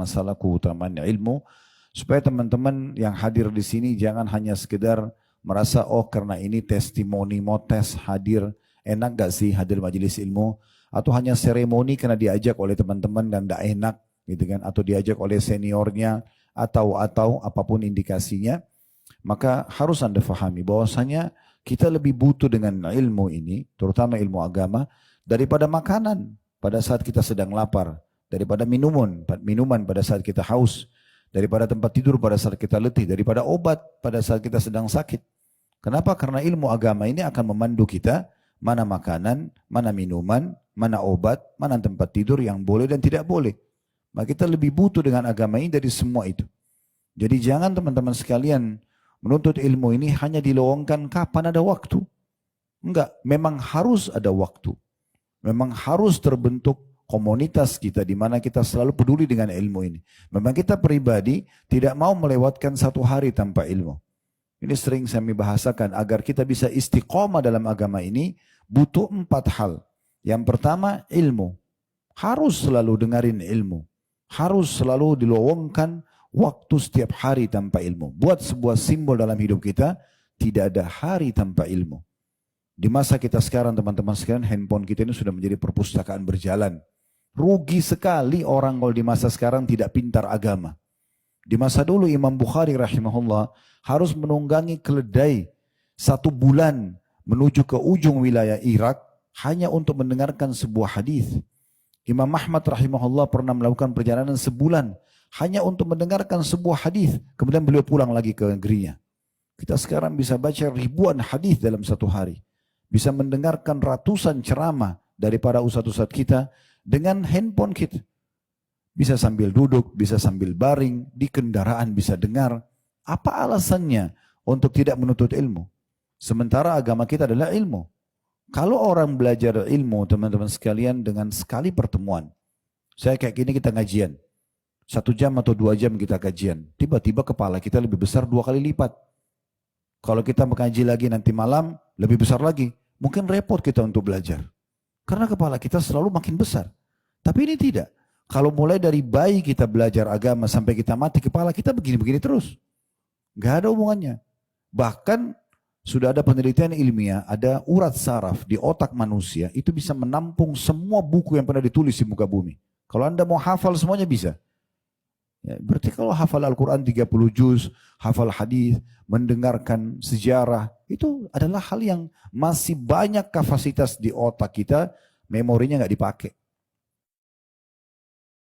masalah keutamaan ilmu, supaya teman-teman yang hadir di sini jangan hanya sekedar merasa oh karena ini testimoni mau tes hadir, enak gak sih hadir majelis ilmu, atau hanya seremoni karena diajak oleh teman-teman dan gak enak gitu kan, atau diajak oleh seniornya atau apapun indikasinya. Maka harus Anda fahami bahwasanya kita lebih butuh dengan ilmu ini, terutama ilmu agama, daripada makanan pada saat kita sedang lapar, daripada minuman pada saat kita haus, daripada tempat tidur pada saat kita letih, daripada obat pada saat kita sedang sakit. Kenapa? Karena ilmu agama ini akan memandu kita mana makanan, mana minuman, mana obat, mana tempat tidur yang boleh dan tidak boleh. Maka kita lebih butuh dengan agama ini dari semua itu. Jadi jangan teman-teman sekalian menuntut ilmu ini hanya dilowongkan kapan ada waktu. Enggak, memang harus ada waktu. Memang harus terbentuk komunitas kita di mana kita selalu peduli dengan ilmu ini. Memang kita pribadi tidak mau melewatkan satu hari tanpa ilmu. Ini sering saya bahasakan, agar kita bisa istiqomah dalam agama ini butuh 4 hal. Yang pertama ilmu. Harus selalu dengarin ilmu. Harus selalu dilowongkan waktu setiap hari tanpa ilmu. Buat sebuah simbol dalam hidup kita, tidak ada hari tanpa ilmu. Di masa kita sekarang teman-teman sekalian, handphone kita ini sudah menjadi perpustakaan berjalan. Rugi sekali orang kalau di masa sekarang tidak pintar agama. Di masa dulu Imam Bukhari rahimahullah harus menunggangi keledai 1 bulan menuju ke ujung wilayah Irak hanya untuk mendengarkan sebuah hadis. Imam Ahmad rahimahullah pernah melakukan perjalanan sebulan hanya untuk mendengarkan sebuah hadis, kemudian beliau pulang lagi ke negerinya. Kita sekarang bisa baca ribuan hadis dalam 1 hari. Bisa mendengarkan ratusan ceramah dari para ustadz-ustadz kita dengan handphone kita. Bisa sambil duduk, bisa sambil baring, di kendaraan bisa dengar. Apa alasannya untuk tidak menuntut ilmu? Sementara agama kita adalah ilmu. Kalau orang belajar ilmu, teman-teman sekalian, dengan sekali pertemuan. Saya kayak gini kita ngajian. 1 jam atau 2 jam kita kajian. Tiba-tiba kepala kita lebih besar 2 kali lipat. Kalau kita mengaji lagi nanti malam, lebih besar lagi. Mungkin repot kita untuk belajar. Karena kepala kita selalu makin besar. Tapi ini tidak. Kalau mulai dari bayi kita belajar agama sampai kita mati, kepala kita begini-begini terus. Gak ada hubungannya. Bahkan sudah ada penelitian ilmiah, ada urat saraf di otak manusia, itu bisa menampung semua buku yang pernah ditulis di muka bumi. Kalau Anda mau hafal semuanya bisa. Ya, berarti kalau hafal Al-Quran 30 juz, hafal hadis, mendengarkan sejarah, itu adalah hal yang masih banyak kapasitas di otak kita, memorinya nggak dipakai.